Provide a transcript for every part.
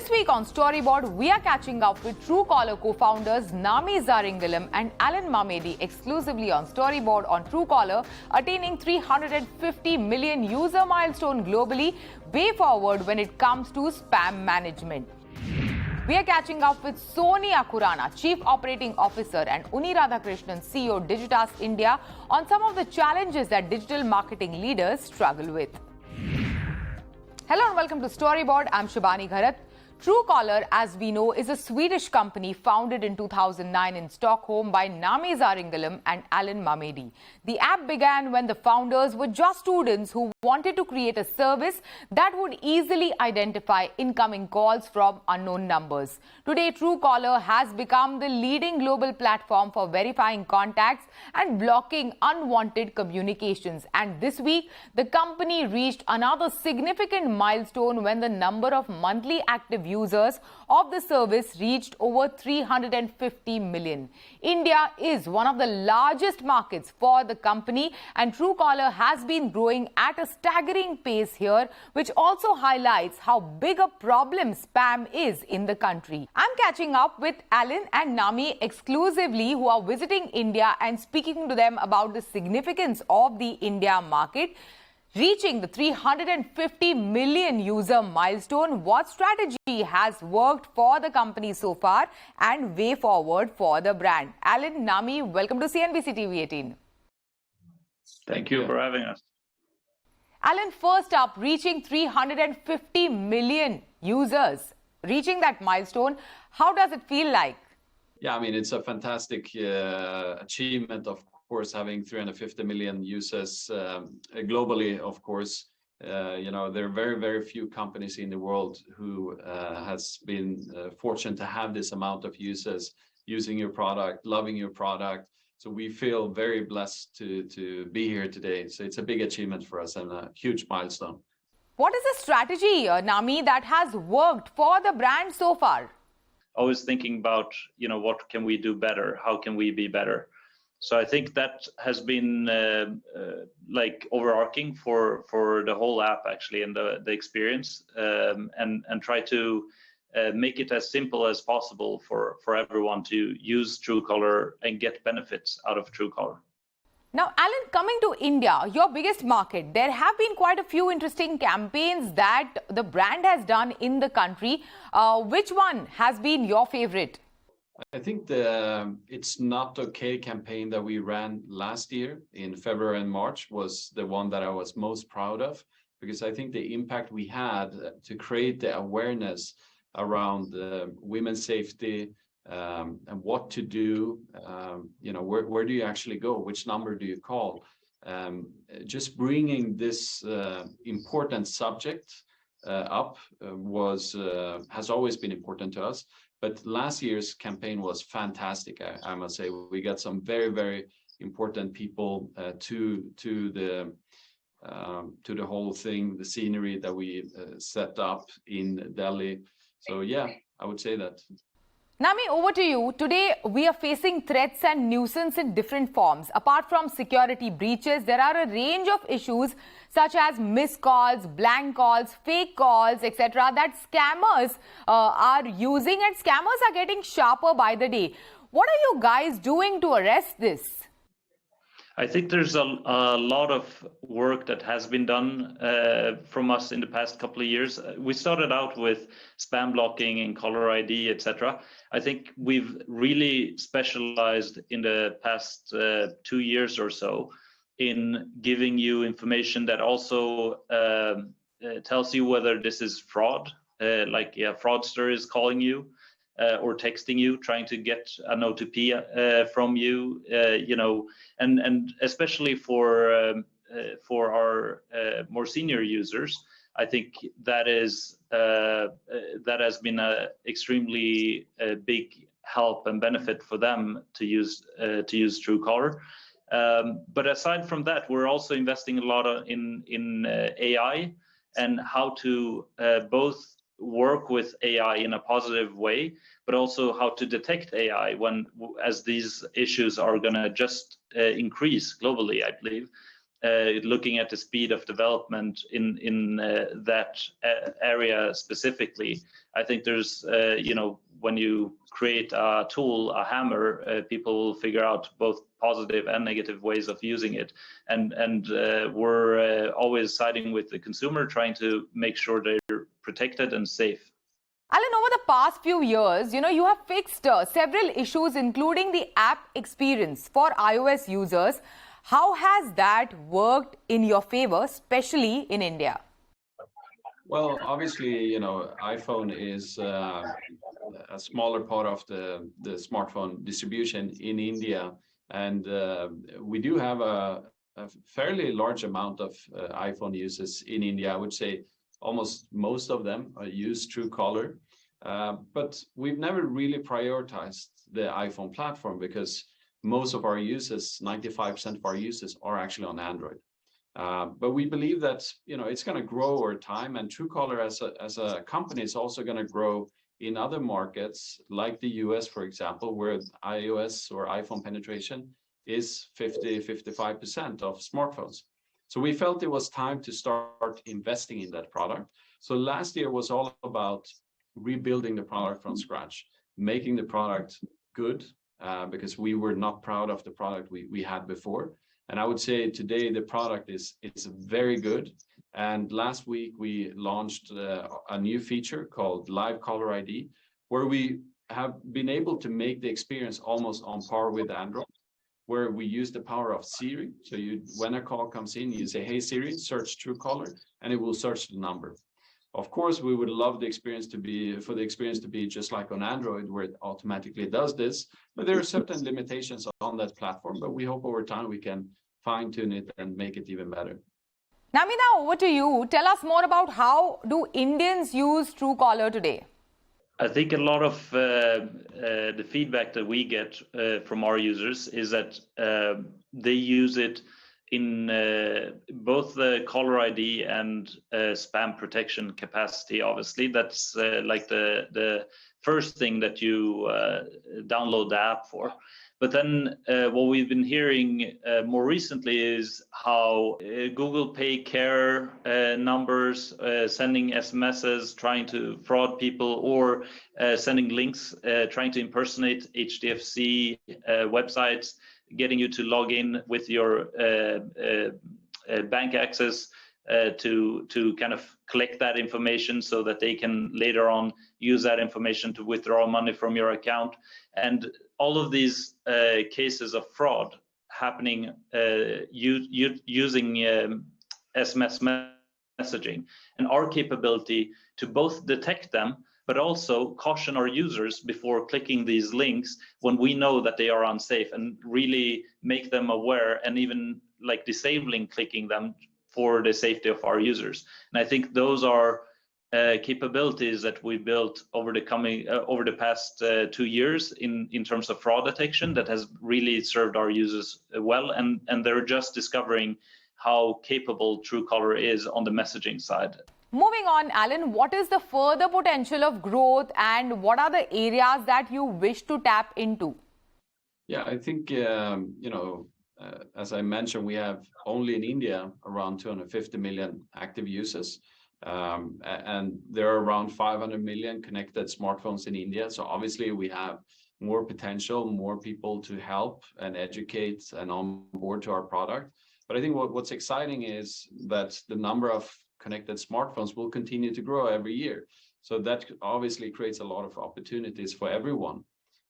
This week on Storyboard, we are catching up with Truecaller co-founders Nami Zaringalam and Alan Mamedi exclusively on Storyboard on Truecaller, attaining 350 million user milestone globally, way forward when it comes to spam management. We are catching up with Sonia Kurana, Chief Operating Officer, and Uni Radhakrishnan, CEO Digitas India, on some of the challenges that digital marketing leaders struggle with. Hello and welcome to Storyboard. I'm Shibani Gharat. Truecaller, as we know, is a Swedish company founded in 2009 in Stockholm by Nami Zaringalam and Alan Mamedi. The app began when the founders were just students who wanted to create a service that would easily identify incoming calls from unknown numbers. Today, Truecaller has become the leading global platform for verifying contacts and blocking unwanted communications. And this week, the company reached another significant milestone when the number of monthly active users of the service reached over 350 million. India is one of the largest markets for the company, and Truecaller has been growing at a staggering pace here, which also highlights how big a problem spam is in the country. I'm catching up with Alan and Nami exclusively, who are visiting India, and speaking to them about the significance of the India market. Reaching the 350 million user milestone, what strategy has worked for the company so far and way forward for the brand? Alan, Nami, welcome to CNBC-TV18. Thank you for having us. Alan, first up, reaching 350 million users, reaching that milestone, how does it feel like? Yeah, I mean, it's a fantastic achievement, of course, having 350 million users globally, of course. You know, there are very, very few companies in the world who has been fortunate to have this amount of users using your product, loving your product. So we feel very blessed to be here today. So it's a big achievement for us and a huge milestone. What is the strategy, Nami, that has worked for the brand so far? Always thinking about, you know, what can we do better? How can we be better? So I think that has been like overarching for the whole app actually, and the experience, and try to make it as simple as possible for everyone to use Truecaller and get benefits out of Truecaller. Now, Alan, coming to India, your biggest market, there have been quite a few interesting campaigns that the brand has done in the country. Which one has been your favorite? I think the It's Not Okay campaign that we ran last year in February and March was the one that I was most proud of, because I think the impact we had to create the awareness around women's safety, and what to do, you know, where do you actually go, which number do you call, just bringing this important subject up has always been important to us. But last year's campaign was fantastic, I must say. We got some very, very important people to the whole thing, the scenery that we set up in Delhi. So yeah, I would say that. Nami, over to you. Today, we are facing threats and nuisance in different forms. Apart from security breaches, there are a range of issues such as missed calls, blank calls, fake calls, etc. that scammers are using, and scammers are getting sharper by the day. What are you guys doing to arrest this? I think there's a lot of work that has been done from us in the past couple of years. We started out with spam blocking and caller ID, etc. I think we've really specialized in the past 2 years or so in giving you information that also tells you whether this is fraud, like a fraudster is calling you, or texting you, trying to get an OTP from you, you know, and especially for our more senior users, I think that has been a extremely big help and benefit for them to use Truecaller. But aside from that, we're also investing a lot in AI and how to both work with AI in a positive way, but also how to detect AI as these issues are going to just increase globally, I believe. looking at the speed of development in that area specifically. I think there's, when you create a tool, a hammer, people will figure out both positive and negative ways of using it. And we're always siding with the consumer, trying to make sure they're protected and safe. Alan, over the past few years, you have fixed several issues, including the app experience for iOS users. How has that worked in your favor, especially in India? Well, obviously, iPhone is a smaller part of the smartphone distribution in India. And we do have a fairly large amount of iPhone users in India. I would say almost most of them use Truecaller. But we've never really prioritized the iPhone platform because most of our users, 95% of our users, are actually on Android. But we believe that it's going to grow over time, and Truecaller as a company is also going to grow in other markets like the US, for example, where iOS or iPhone penetration is 50-55% of smartphones. So we felt it was time to start investing in that product. So last year was all about rebuilding the product from scratch, making the product good, because we were not proud of the product we had before. And I would say today the product is very good. And last week we launched a new feature called Live Caller ID, where we have been able to make the experience almost on par with Android, where we use the power of Siri. So when a call comes in, you say, "Hey Siri, search Truecaller," and it will search the number. Of course, we would love the experience to be just like on Android, where it automatically does this. But there are certain limitations on that platform. But we hope over time we can fine-tune it and make it even better. Namita, over to you. Tell us more about how do Indians use Truecaller today? I think a lot of the feedback that we get from our users is that they use it in both the caller ID and spam protection capacity. Obviously, that's like the first thing that you download the app for. But then what we've been hearing more recently is how Google Pay Care numbers, sending SMSs, trying to fraud people, or sending links, trying to impersonate HDFC websites, getting you to log in with your bank access to kind of collect that information so that they can later on use that information to withdraw money from your account. And all of these cases of fraud happening using SMS messaging, and our capability to both detect them but also caution our users before clicking these links when we know that they are unsafe, and really make them aware, and even like disabling clicking them for the safety of our users. And I think those are capabilities that we built over the past 2 years in terms of fraud detection that has really served our users well, and they're just discovering how capable Truecaller is on the messaging side. Moving on, Alan, what is the further potential of growth, and what are the areas that you wish to tap into? Yeah, I think, as I mentioned, we have only in India around 250 million active users. And there are around 500 million connected smartphones in India. So obviously we have more potential, more people to help and educate and onboard to our product. But I think what's exciting is that the number of connected smartphones will continue to grow every year. So that obviously creates a lot of opportunities for everyone.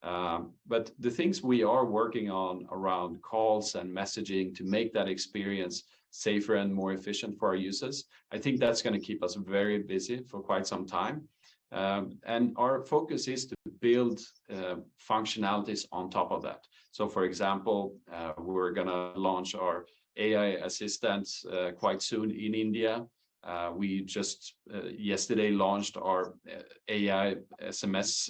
But the things we are working on around calls and messaging to make that experience safer and more efficient for our users, I think that's going to keep us very busy for quite some time. And our focus is to build functionalities on top of that. So for example, we're going to launch our AI assistant quite soon in India. We just yesterday launched our AI SMS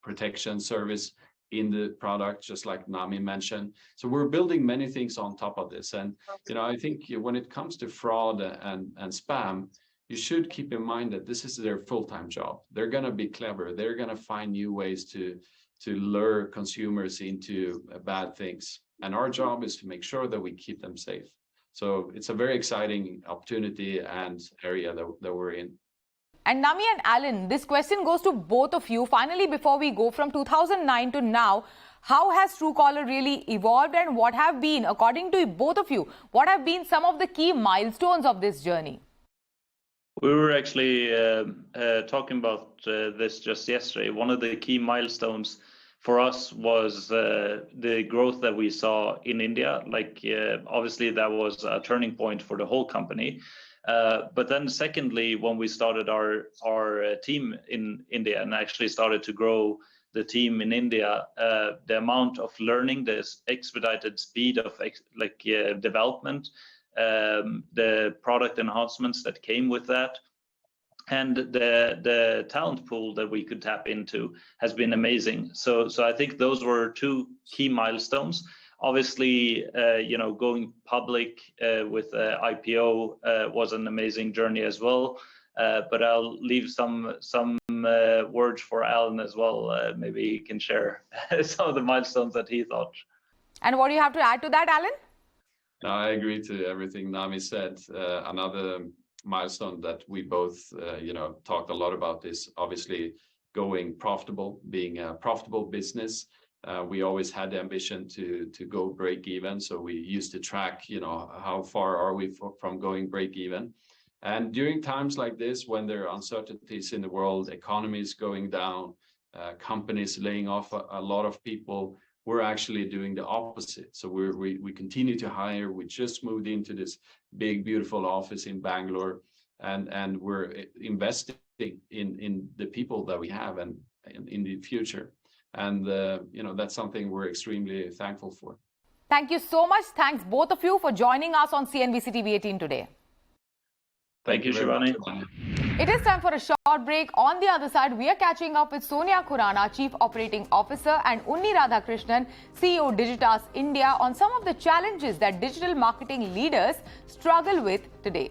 protection service in the product, just like Nami mentioned. So we're building many things on top of this. And, I think when it comes to fraud and spam, you should keep in mind that this is their full-time job. They're going to be clever. They're going to find new ways to lure consumers into bad things. And our job is to make sure that we keep them safe. So it's a very exciting opportunity and area that we're in. And Nami and Alan, this question goes to both of you. Finally, before we go from 2009 to now, how has Truecaller really evolved, and what have been, according to both of you, what have been some of the key milestones of this journey? We were actually talking about this just yesterday. One of the key milestones for us was the growth that we saw in India. Like, obviously, that was a turning point for the whole company. But then secondly, when we started our team in India and actually started to grow the team in India, the amount of learning, the expedited speed of development, the product enhancements that came with that, and the talent pool that we could tap into has been amazing. So I think those were two key milestones. Obviously, going public with IPO was an amazing journey as well. But I'll leave some words for Alan as well. Maybe he can share some of the milestones that he thought. And what do you have to add to that, Alan? No, I agree to everything Nami said. Another milestone that we both, talked a lot about is obviously going profitable, being a profitable business. We always had the ambition to go break even. So we used to track, how far are we from going break even. And during times like this, when there are uncertainties in the world, economies going down, companies laying off a lot of people, we're actually doing the opposite. So we continue to hire. We just moved into this big, beautiful office in Bangalore, and we're investing in the people that we have and in the future. And, that's something we're extremely thankful for. Thank you so much. Thanks both of you for joining us on CNBC-TV18 today. Thank you, Shivani. It is time for a short break. On the other side, we are catching up with Sonia Khurana, Chief Operating Officer, and Unni Radhakrishnan, CEO Digitas India, on some of the challenges that digital marketing leaders struggle with today.